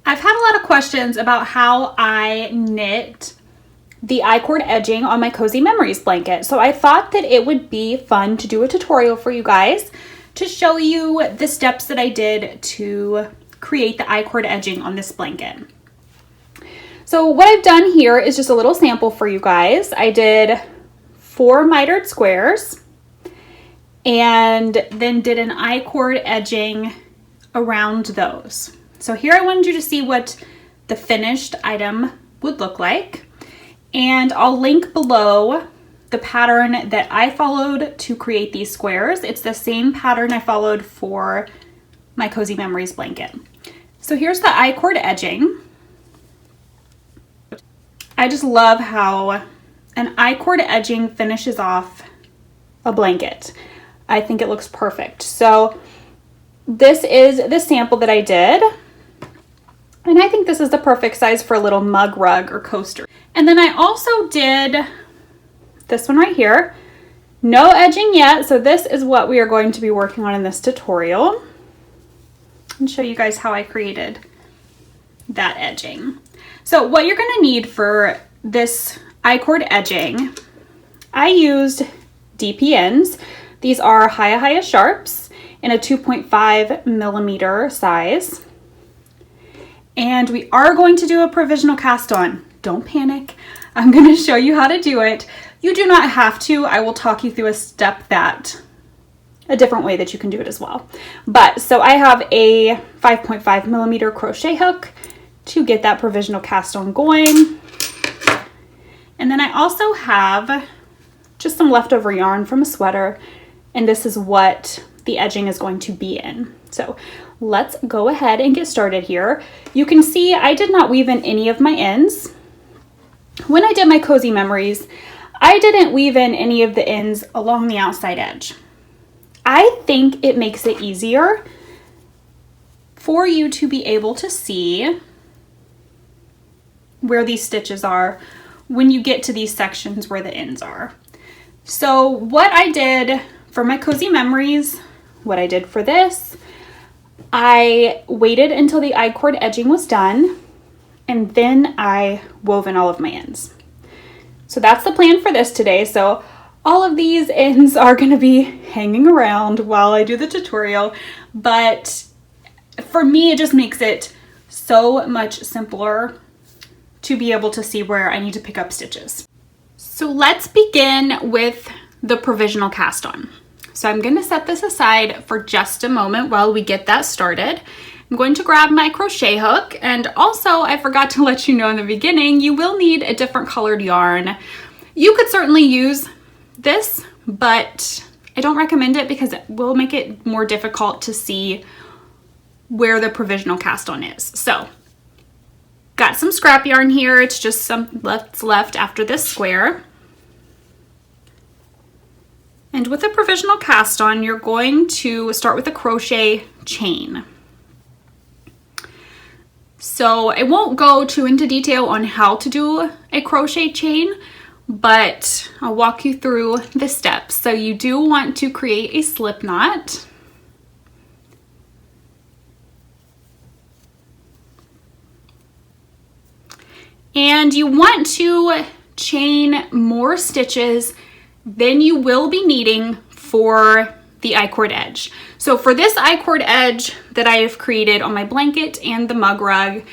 I've had a lot of questions about how I knit the icord edging on my Cozy Memories blanket. So I thought that it would be fun to do a tutorial for you guys to show you the steps that I did to create the icord edging on this blanket. So what I've done here is just a little sample for you guys. I did 4 mitered squares and then did an icord edging around those. So here I wanted you to see what the finished item would look like. And I'll link below the pattern that I followed to create these squares. It's the same pattern I followed for my Cozy Memories blanket. So here's the icord edging. I just love how an icord edging finishes off a blanket. I think it looks perfect. So this is the sample that I did. And I think this is the perfect size for a little mug rug or coaster. And then I also did this one right here. No edging yet, so this is what we are going to be working on in this tutorial. And show you guys how I created that edging. So what you're gonna need for this icord edging, I used DPNs. These are Hiya Sharps in a 2.5 millimeter size. And we are going to do a provisional cast on. Don't panic. I'm going to show you how to do it. You do not have to. I will talk you through a different way that you can do it as well. But so I have a 5.5 millimeter crochet hook to get that provisional cast on going. And then I also have just some leftover yarn from a sweater, and this is what the edging is going to be in. So let's go ahead and get started here. You can see I did not weave in any of my ends. When I did my Cozy Memories, I didn't weave in any of the ends along the outside edge. I think it makes it easier for you to be able to see where these stitches are when you get to these sections where the ends are. So what I did for my Cozy Memories, what I did for this, I waited until the icord edging was done, and then I wove in all of my ends. So that's the plan for this today. So all of these ends are going to be hanging around while I do the tutorial, but for me it just makes it so much simpler to be able to see where I need to pick up stitches. So let's begin with the provisional cast on. So I'm going to set this aside for just a moment while we get that started. I'm going to grab my crochet hook, and also I forgot to let you know in the beginning, you will need a different colored yarn. You could certainly use this, but I don't recommend it because it will make it more difficult to see where the provisional cast on is. So got some scrap yarn here. It's just some left after this square. And with a provisional cast on, you're going to start with a crochet chain. So I won't go too into detail on how to do a crochet chain, but I'll walk you through the steps. So you do want to create a slip knot. And you want to chain more stitches than you will be needing for the icord edge. So for this icord edge that I have created on my blanket and the mug rug,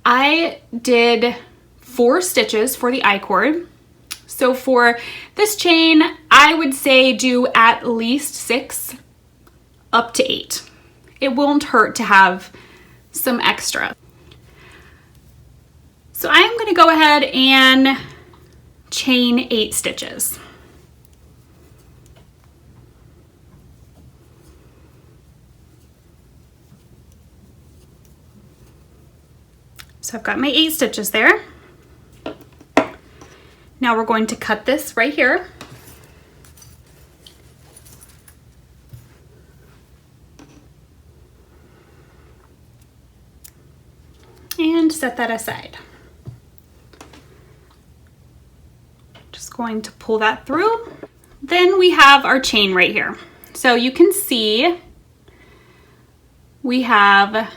I did 4 stitches for the icord. So for this chain, I would say do at least 6 up to 8. It won't hurt to have some extra. So I'm going to go ahead and chain 8 stitches. So I've got my 8 stitches there. Now we're going to cut this right here. And set that aside. Just going to pull that through. Then we have our chain right here. So you can see we have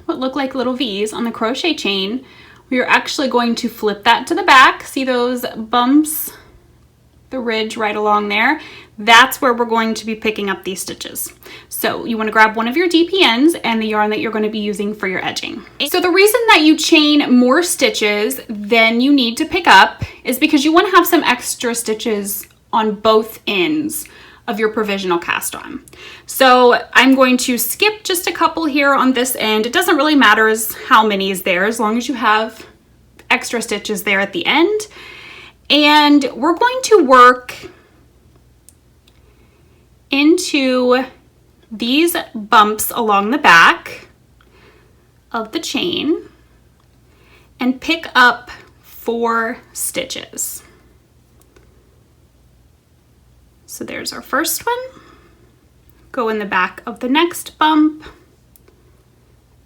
what look like little V's on the crochet chain, we are actually going to flip that to the back. See those bumps? The ridge right along there? That's where we're going to be picking up these stitches. So you want to grab one of your DPNs and the yarn that you're going to be using for your edging. So the reason that you chain more stitches than you need to pick up is because you want to have some extra stitches on both ends of your provisional cast on. So I'm going to skip just a couple here on this end. It doesn't really matter how many is there as long as you have extra stitches there at the end. And we're going to work into these bumps along the back of the chain and pick up 4 stitches. So there's our first one. Go in the back of the next bump,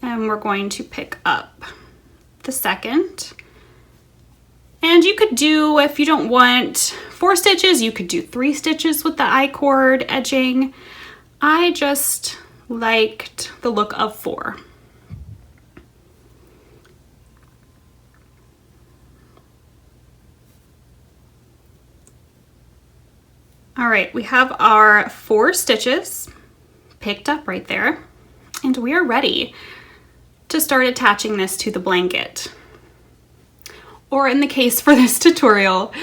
and we're going to pick up the second. And you could do, if you don't want 4 stitches, you could do 3 stitches with the icord edging. I just liked the look of 4. All right, we have our 4 stitches picked up right there, and we are ready to start attaching this to the blanket. Or in the case for this tutorial,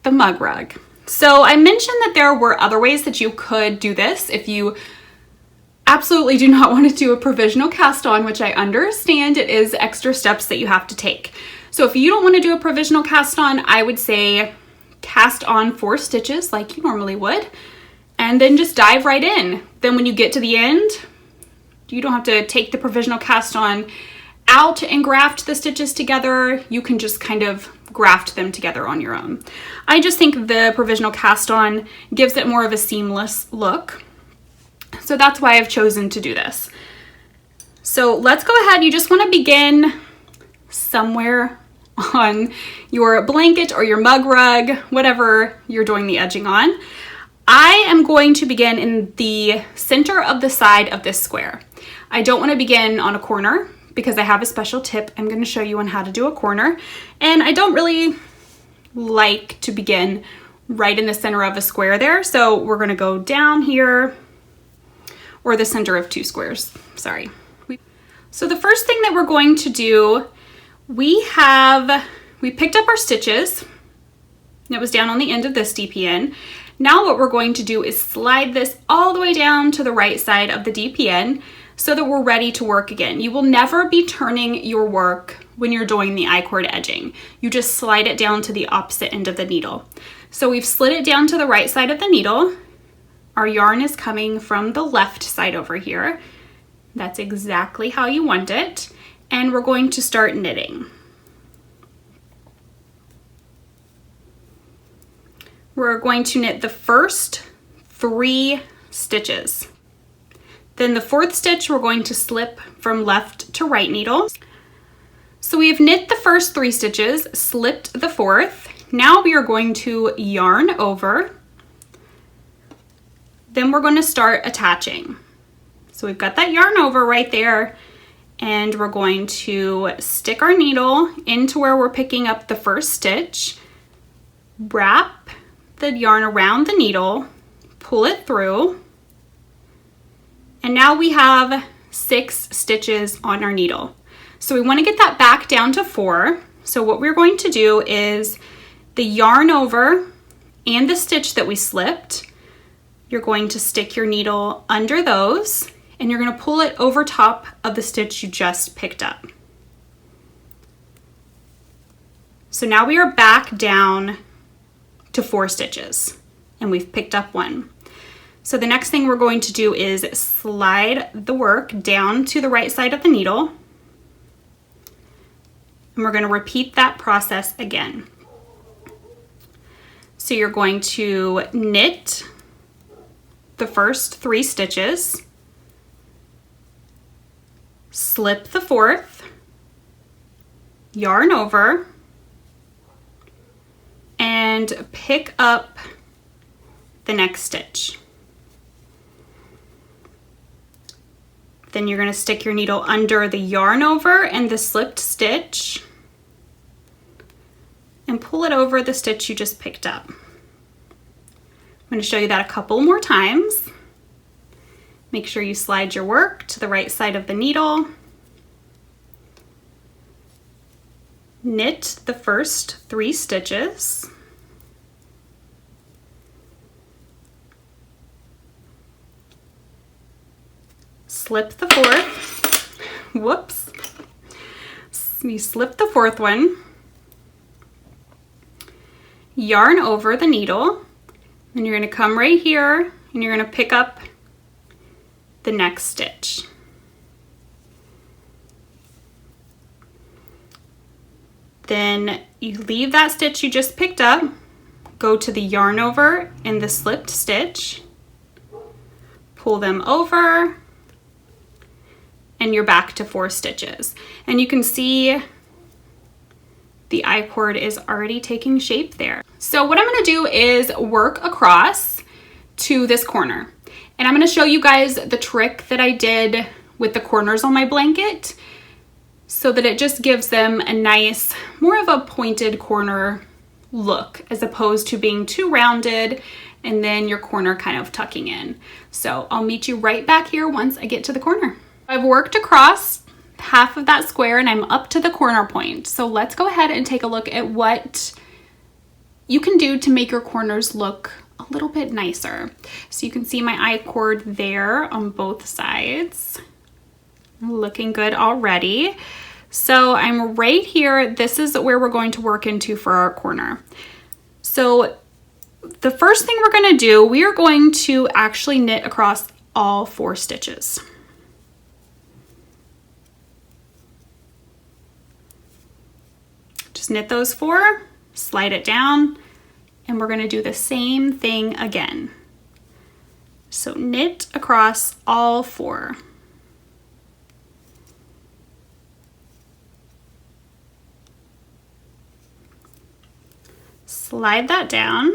the mug rug. So I mentioned that there were other ways that you could do this if you absolutely do not want to do a provisional cast on, which I understand it is extra steps that you have to take. So if you don't want to do a provisional cast on, I would say cast on 4 stitches like you normally would, and then just dive right in. Then when you get to the end, you don't have to take the provisional cast on out and graft the stitches together. You can just kind of graft them together on your own. I just think the provisional cast on gives it more of a seamless look. So that's why I've chosen to do this. So let's go ahead. You just want to begin somewhere on your blanket or your mug rug, whatever you're doing the edging on. I am going to begin in the center of the side of this square. I don't want to begin on a corner because I have a special tip I'm going to show you on how to do a corner. And I don't really like to begin right in the center of a square there. So we're going to go down here, or the center of 2 squares, sorry. So the first thing that we're going to do, we picked up our stitches. It was down on the end of this DPN. Now what we're going to do is slide this all the way down to the right side of the DPN so that we're ready to work again. You will never be turning your work when you're doing the icord edging. You just slide it down to the opposite end of the needle. So we've slid it down to the right side of the needle. Our yarn is coming from the left side over here. That's exactly how you want it. And we're going to start knitting. We're going to knit the first 3 stitches. Then the 4th stitch, we're going to slip from left to right needle. So we've knit the first 3 stitches, slipped the 4th. Now we are going to yarn over. Then we're going to start attaching. So we've got that yarn over right there, and we're going to stick our needle into where we're picking up the first stitch, wrap the yarn around the needle, pull it through, and now we have 6 stitches on our needle. So we want to get that back down to 4. So what we're going to do is the yarn over and the stitch that we slipped, you're going to stick your needle under those, and you're going to pull it over top of the stitch you just picked up. So now we are back down to 4 stitches, and we've picked up 1. So the next thing we're going to do is slide the work down to the right side of the needle, and we're going to repeat that process again. So you're going to knit the first 3 stitches, slip the 4th, yarn over, and pick up the next stitch. Then you're going to stick your needle under the yarn over and the slipped stitch and pull it over the stitch you just picked up. I'm going to show you that a couple more times. Make sure you slide your work to the right side of the needle. Knit the first 3 stitches. Slip the 4th. Whoops. You slip the 4th one. Yarn over the needle. And you're going to come right here and you're going to pick up the next stitch. Then you leave that stitch you just picked up, go to the yarn over and the slipped stitch, pull them over, and you're back to 4 stitches. And you can see the I-cord is already taking shape there. So what I'm gonna do is work across to this corner. And I'm gonna show you guys the trick that I did with the corners on my blanket so that it just gives them a nice, more of a pointed corner look as opposed to being too rounded and then your corner kind of tucking in. So I'll meet you right back here once I get to the corner. I've worked across half of that square and I'm up to the corner point. So let's go ahead and take a look at what you can do to make your corners look a little bit nicer. So you can see my I-cord there on both sides. Looking good already. So I'm right here. This is where we're going to work into for our corner. So the first thing we're going to do, we are going to actually knit across all 4 stitches. Just knit those 4, slide it down, and we're going to do the same thing again. So knit across all 4. Slide that down.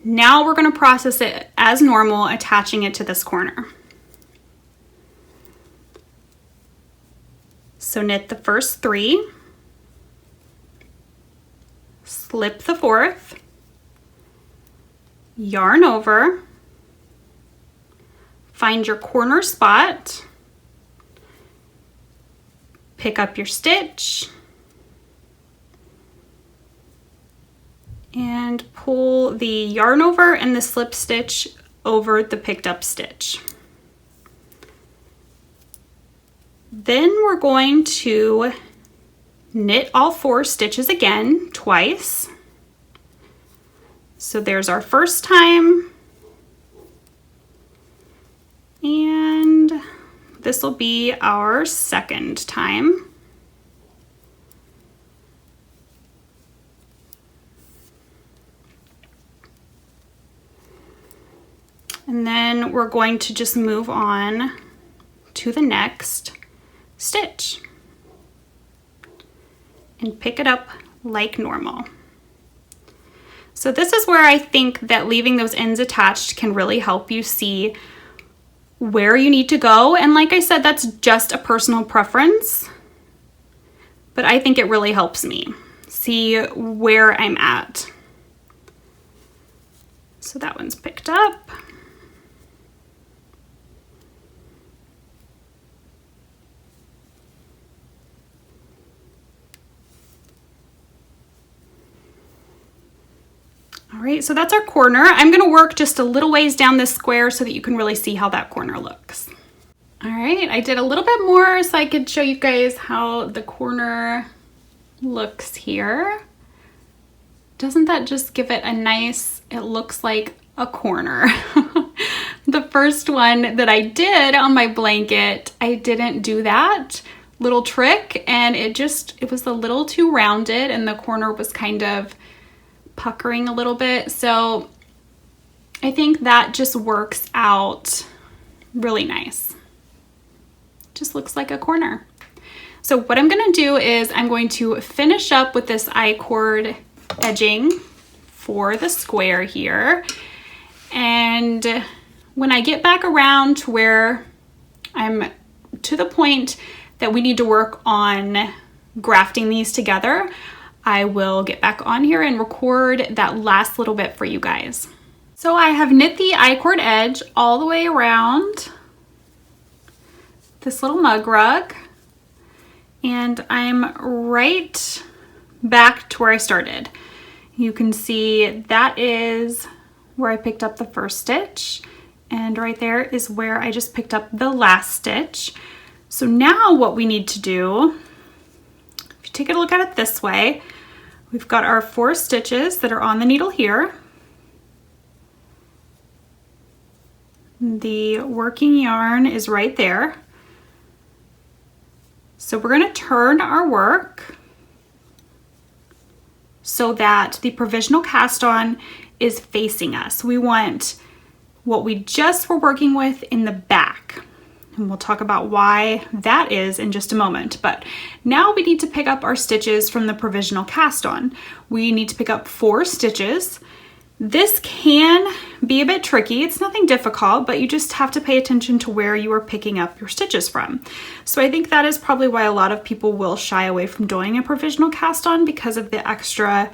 Now we're going to process it as normal, attaching it to this corner. So knit the first 3, slip the 4th, yarn over, find your corner spot, pick up your stitch, and pull the yarn over and the slip stitch over the picked up stitch. Then we're going to knit all 4 stitches again twice. So there's our first time, and this will be our second time. And then we're going to just move on to the next stitch and pick it up like normal. So this is where I think that leaving those ends attached can really help you see where you need to go. And like I said, that's just a personal preference, but I think it really helps me see where I'm at. So that one's picked up. All right, so that's our corner. I'm gonna work just a little ways down this square so that you can really see how that corner looks. All right, I did a little bit more so I could show you guys how the corner looks here. Doesn't that just give it a nice, it looks like a corner. The first one that I did on my blanket, I didn't do that little trick and it was a little too rounded and the corner was kind of puckering a little bit. So I think that just works out really nice. Just looks like a corner. So what I'm going to do is I'm going to finish up with this I-cord edging for the square here. And when I get back around to where I'm to the point that we need to work on grafting these together, I will get back on here and record that last little bit for you guys. So I have knit the I-cord edge all the way around this little mug rug, and I'm right back to where I started. You can see that is where I picked up the first stitch, and right there is where I just picked up the last stitch. So now what we need to do, if you take a look at it this way, we've got our 4 stitches that are on the needle here. The working yarn is right there. So we're going to turn our work so that the provisional cast on is facing us. We want what we just were working with in the back. And we'll talk about why that is in just a moment. But now we need to pick up our stitches from the provisional cast on. We need to pick up 4 stitches. This can be a bit tricky. It's nothing difficult, but you just have to pay attention to where you are picking up your stitches from. So I think that is probably why a lot of people will shy away from doing a provisional cast on, because of the extra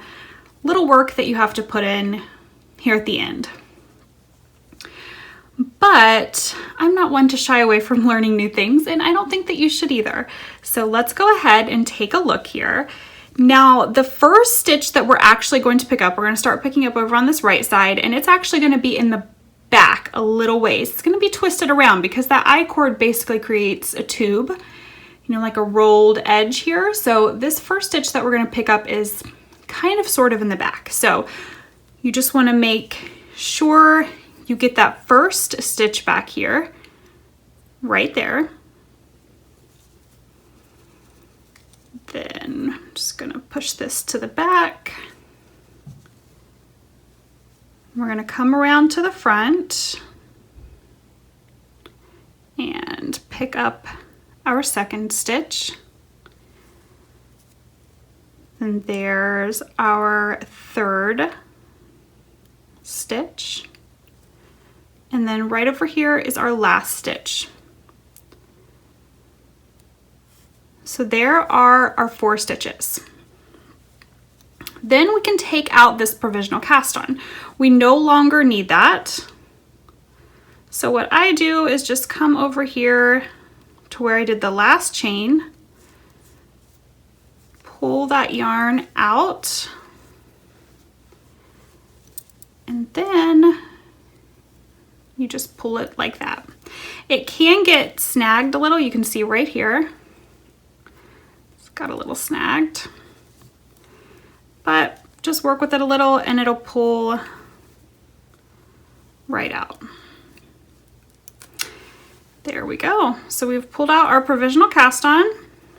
little work that you have to put in here at the end. But I'm not one to shy away from learning new things, and I don't think that you should either. So let's go ahead and take a look here. Now, the first stitch that we're actually going to pick up, we're going to start picking up over on this right side, and it's actually going to be in the back a little ways. It's going to be twisted around because that I-cord basically creates a tube, you know, like a rolled edge here. So this first stitch that we're going to pick up is kind of sort of in the back. So you just want to make sure you get that first stitch back here, right there. Then I'm just gonna push this to the back. We're gonna come around to the front and pick up our second stitch. And there's our third stitch. And then right over here is our last stitch. So there are our 4 stitches. Then we can take out this provisional cast on. We no longer need that. So what I do is just come over here to where I did the last chain, pull that yarn out, and then you just pull it like that. It can get snagged a little. You can see right here. Got a little snagged, but just work with it a little and it'll pull right out. There we go. So we've pulled out our provisional cast on.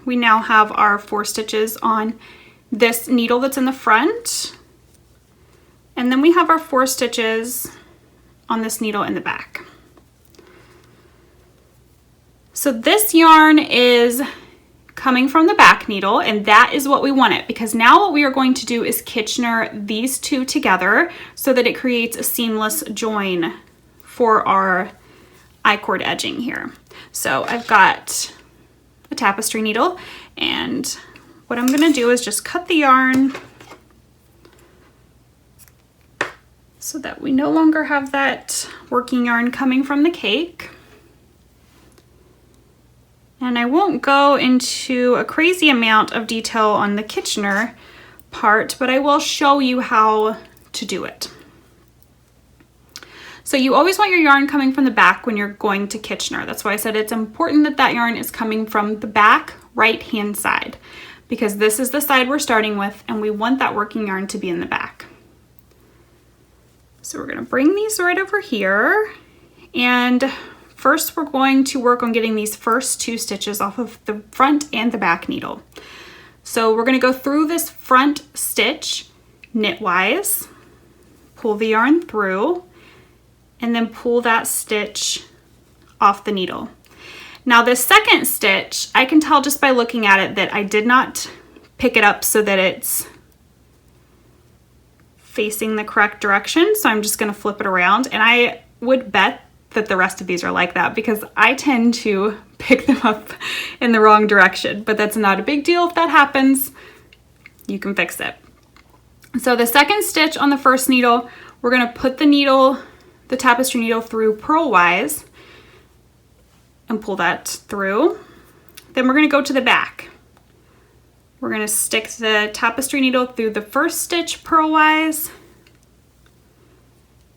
We now have our 4 stitches on this needle that's in the front, and then we have our 4 stitches on this needle in the back. So this yarn is coming from the back needle, and that is what we want it, because now what we are going to do is Kitchener these 2 together so that it creates a seamless join for our I-cord edging here. So I've got a tapestry needle, and what I'm going to do is just cut the yarn so that we no longer have that working yarn coming from the cake. And I won't go into a crazy amount of detail on the Kitchener part, but I will show you how to do it. So you always want your yarn coming from the back when you're going to Kitchener. That's why I said it's important that that yarn is coming from the back right-hand side, because this is the side we're starting with, and we want that working yarn to be in the back. So we're gonna bring these right over here, and first we're going to work on getting these first 2 stitches off of the front and the back needle. So we're going to go through this front stitch knitwise, pull the yarn through, and then pull that stitch off the needle. Now this second stitch, I can tell just by looking at it that I did not pick it up so that it's facing the correct direction. So I'm just going to flip it around, and I would bet that the rest of these are like that, because I tend to pick them up in the wrong direction, but that's not a big deal. If that happens, you can fix it. So the second stitch on the first needle, we're going to put the needle, the tapestry needle, through purlwise and pull that through. Then we're going to go to the back. We're going to stick the tapestry needle through the first stitch purlwise,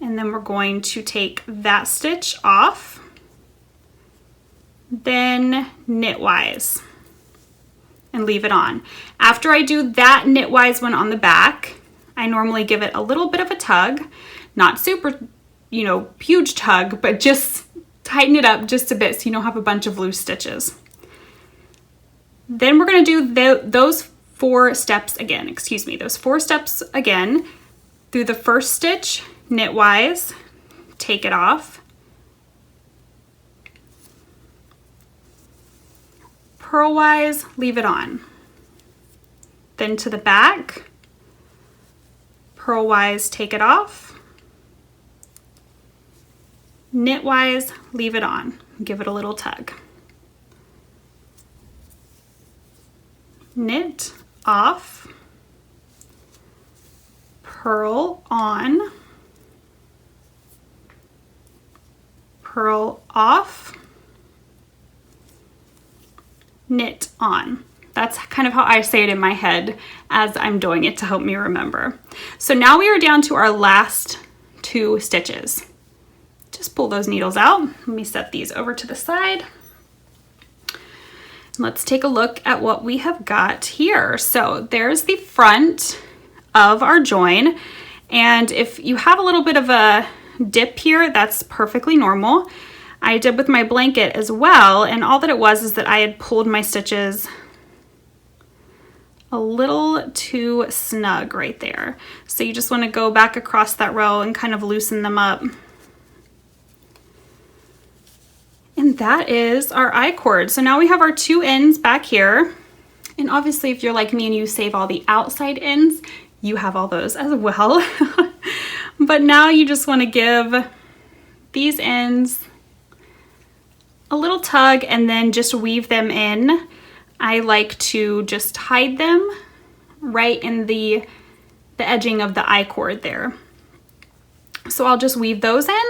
and then we're going to take that stitch off, then knitwise and leave it on. After I do that knitwise one on the back, I normally give it a little bit of a tug, not super, you know, huge tug, but just tighten it up just a bit so you don't have a bunch of loose stitches. Then we're going to do those 4 steps again, those 4 steps again, through the first stitch, knitwise, take it off, purlwise, leave it on, then to the back, purlwise, take it off, knitwise, leave it on, give it a little tug, knit off, purl on, purl off, knit on. That's kind of how I say it in my head as I'm doing it to help me remember. So now we are down to our last 2 stitches. Just pull those needles out. Let me set these over to the side. Let's take a look at what we have got here. So there's the front of our join. And if you have a little bit of a dip here, that's perfectly normal. I did with my blanket as well, and all that it was is that I had pulled my stitches a little too snug right there. So you just want to go back across that row and kind of loosen them up. And that is our I-cord. So now we have our 2 ends back here. And obviously if you're like me and you save all the outside ends, you have all those as well. But now you just want to give these ends a little tug and then just weave them in. I like to just hide them right in the edging of the I-cord there. So I'll just weave those in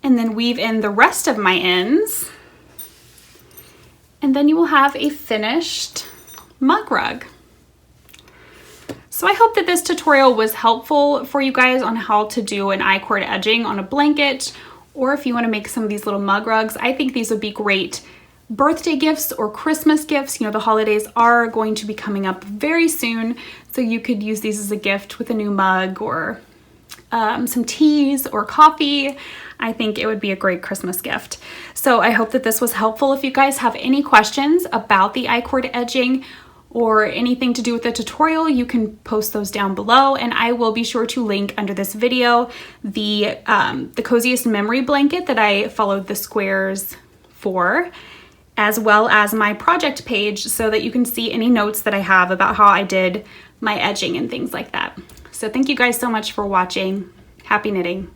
and then weave in the rest of my ends. And then you will have a finished mug rug. So I hope that this tutorial was helpful for you guys on how to do an I-cord edging on a blanket, or if you want to make some of these little mug rugs. I think these would be great birthday gifts or Christmas gifts. You know, the holidays are going to be coming up very soon, so you could use these as a gift with a new mug or some teas or coffee. I think it would be a great Christmas gift. So I hope that this was helpful. If you guys have any questions about the I-cord edging or anything to do with the tutorial, you can post those down below, and I will be sure to link under this video the coziest memory blanket that I followed the squares for, as well as my project page, so that you can see any notes that I have about how I did my edging and things like that. So thank you guys so much for watching. Happy knitting.